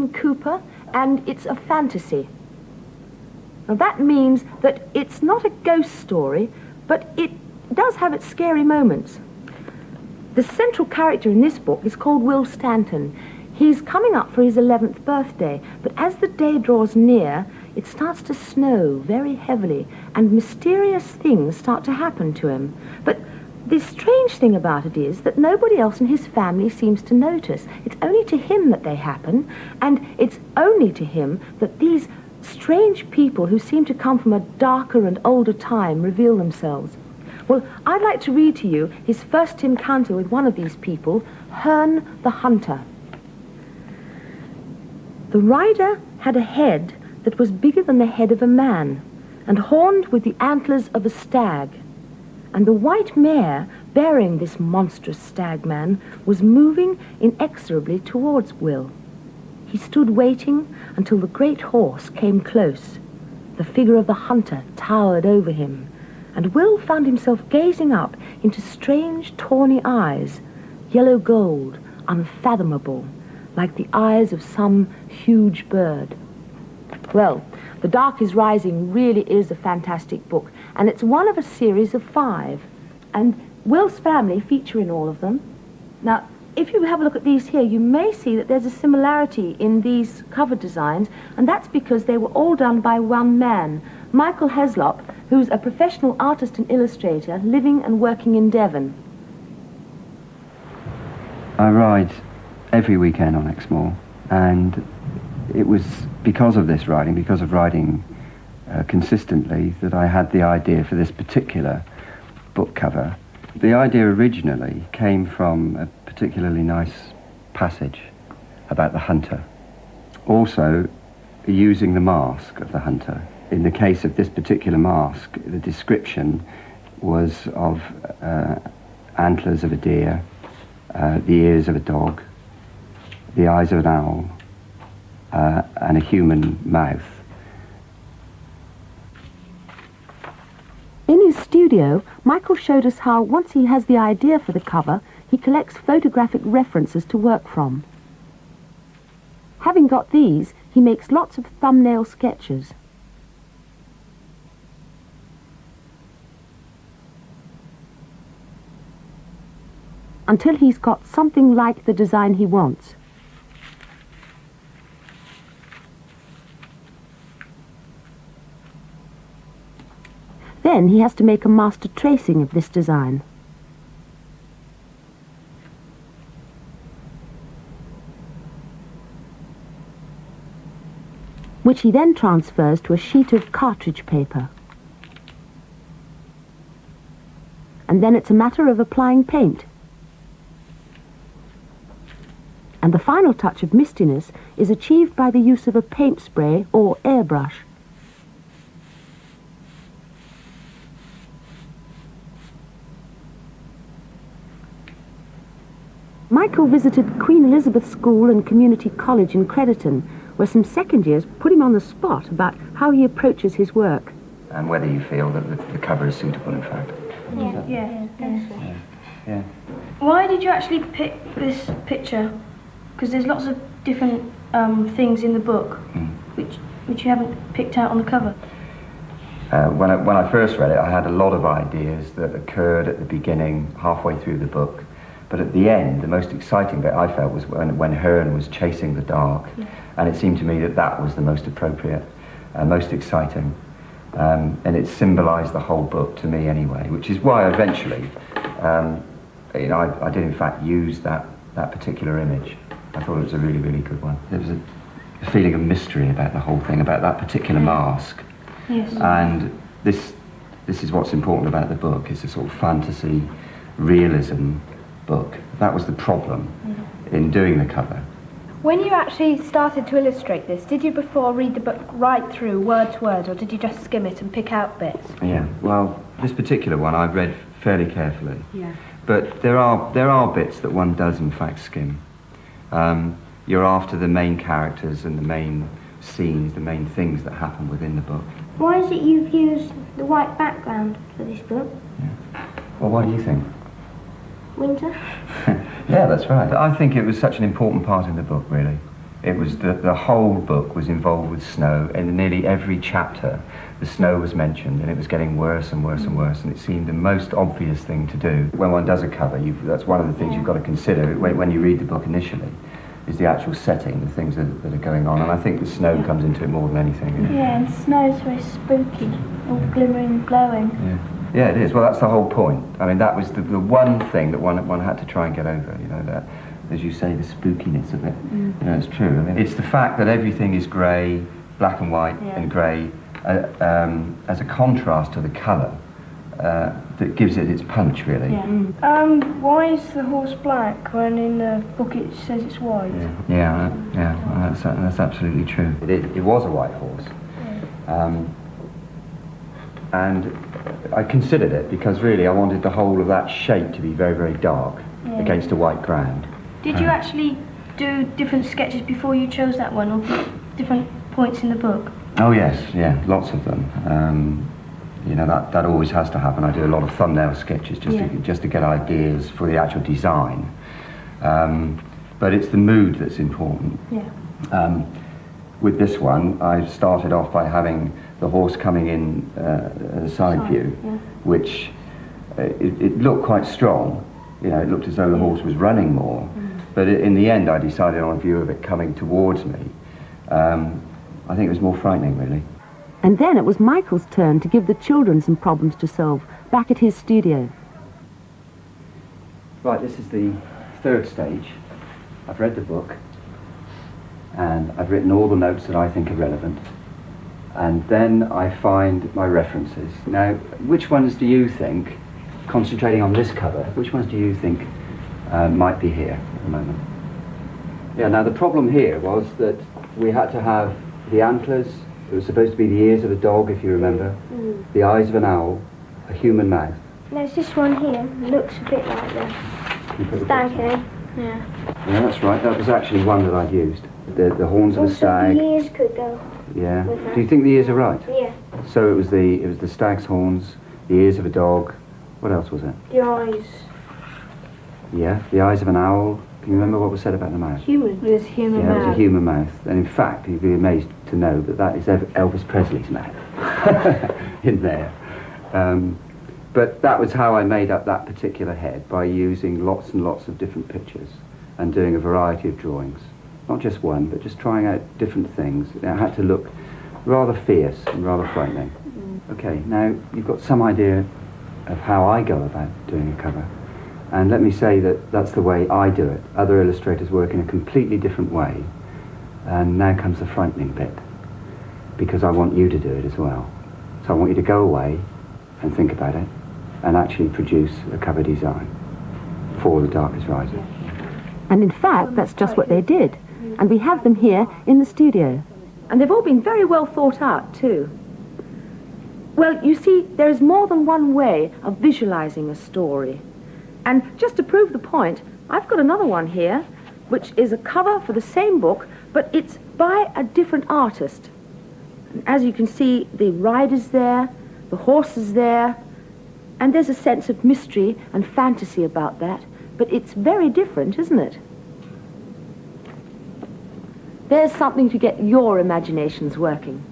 William Cooper, and it's a fantasy. Now that means that it's not a ghost story, but it does have its scary moments. The central character in this book is called Will Stanton. He's coming up for his 11th birthday, but as the day draws near, it starts to snow very heavily, and mysterious things start to happen to him. But the strange thing about it is that nobody else in his family seems to notice. It's only to him that they happen, and it's only to him that these strange people who seem to come from a darker and older time reveal themselves. Well, I'd like to read to you his first encounter with one of these people, Herne the Hunter. The rider had a head that was bigger than the head of a man, and horned with the antlers of a stag. And the white mare, bearing this monstrous stagman, was moving inexorably towards Will. He stood waiting until the great horse came close. The figure of the hunter towered over him, and Will found himself gazing up into strange, tawny eyes, yellow gold, unfathomable, like the eyes of some huge bird. Well, The Dark is Rising really is a fantastic book, and it's one of a series of 5. And Will's family feature in all of them. Now, if you have a look at these here, you may see that there's a similarity in these cover designs, and that's because they were all done by one man, Michael Heslop, who's a professional artist and illustrator living and working in Devon. I ride every weekend on Exmoor, and it was because of this riding, because of riding consistently, that I had the idea for this particular book cover. The idea originally came from a particularly nice passage about the hunter. Also, using the mask of the hunter. In the case of this particular mask, the description was of antlers of a deer, the ears of a dog, the eyes of an owl, and a human mouth. In his studio, Michael showed us how, once he has the idea for the cover, he collects photographic references to work from. Having got these, he makes lots of thumbnail sketches. Until he's got something like the design he wants. Then he has to make a master tracing of this design. Which he then transfers to a sheet of cartridge paper. And then it's a matter of applying paint. And the final touch of mistiness is achieved by the use of a paint spray or airbrush. Michael visited Queen Elizabeth School and Community College in Crediton, where some second years put him on the spot about how he approaches his work. And whether you feel that the cover is suitable, in fact. Yeah. Why did you actually pick this picture? Because there's lots of different things in the book which you haven't picked out on the cover. When I first read it, I had a lot of ideas that occurred at the beginning, halfway through the book. But at the end, the most exciting bit I felt was when Herne was chasing the dark. Yeah. And it seemed to me that that was the most appropriate, most exciting. And it symbolised the whole book to me anyway, which is why eventually, I did in fact use that particular image. I thought it was a really, really good one. There was a feeling of mystery about the whole thing, about that particular mask. Yes. And this is what's important about the book, is a sort of fantasy, realism book. That was the problem in doing the cover. When you actually started to illustrate this, did you before read the book right through, word to word, or did you just skim it and pick out bits? Yeah, well, this particular one I've read fairly carefully. Yeah. But there are bits that one does in fact skim. You're after the main characters and the main scenes, the main things that happen within the book. Why is it you've used the white background for this book? Yeah. Well, what do you think? Winter? Yeah, that's right. I think it was such an important part in the book, really. It was the whole book was involved with snow, and in nearly every chapter the snow was mentioned, and it was getting worse and worse and worse, and it seemed the most obvious thing to do. When one does a cover, that's one of the things you've got to consider when you read the book initially, is the actual setting, the things that are going on, and I think the snow comes into it more than anything. Yeah, and snow's very spooky, all glimmering and glowing. Yeah, it is. Well, that's the whole point. I mean, that was the one thing that one had to try and get over, you know, that, as you say, the spookiness of it. You know, it's true. I mean, it's the fact that everything is grey, black and white and grey, as a contrast to the colour that gives it its punch, really. Why is the horse black when in the book it says it's white? That's absolutely true. It was a white horse. And I considered it because really I wanted the whole of that shape to be very, very dark against a white ground. Did you actually do different sketches before you chose that one, or different points in the book? Oh yes, yeah, lots of them. You know, that always has to happen. I do a lot of thumbnail sketches just to get ideas for the actual design. But it's the mood that's important. With this one, I started off by having the horse coming in a side view, which it looked quite strong. You know, it looked as though the horse was running more. But in the end, I decided on a view of it coming towards me. I think it was more frightening, really. And then it was Michael's turn to give the children some problems to solve back at his studio. Right, this is the third stage. I've read the book, and I've written all the notes that I think are relevant. And then I find my references. Now, which ones do you think, concentrating on this cover, which ones do you think might be here at the moment? Yeah, now the problem here was that we had to have the antlers. It was supposed to be the ears of a dog, if you remember, the eyes of an owl, a human mouth. There's this one here, it looks a bit like the stag head. Yeah, that's right, that was actually one that I'd used. The horns of a stag. The ears could go. Yeah. Do you think the ears are right? Yeah. So it was the stag's horns, the ears of a dog. What else was it? The eyes. Yeah, the eyes of an owl. Can you remember what was said about the mouth? Human. It was human mouth. It was a human mouth. And in fact, you'd be amazed to know that that is Elvis Presley's mouth in there. But that was how I made up that particular head, by using lots and lots of different pictures and doing a variety of drawings. Not just one, but just trying out different things. It had to look rather fierce and rather frightening. Okay, now you've got some idea of how I go about doing a cover. And let me say that that's the way I do it. Other illustrators work in a completely different way. And now comes the frightening bit, because I want you to do it as well. So I want you to go away and think about it and actually produce a cover design for The Dark is Rising. And in fact, that's just what they did. And we have them here in the studio. And they've all been very well thought out, too. Well, you see, there is more than one way of visualizing a story. And just to prove the point, I've got another one here, which is a cover for the same book, but it's by a different artist. And as you can see, the rider's there, the horse is there, and there's a sense of mystery and fantasy about that. But it's very different, isn't it? There's something to get your imaginations working.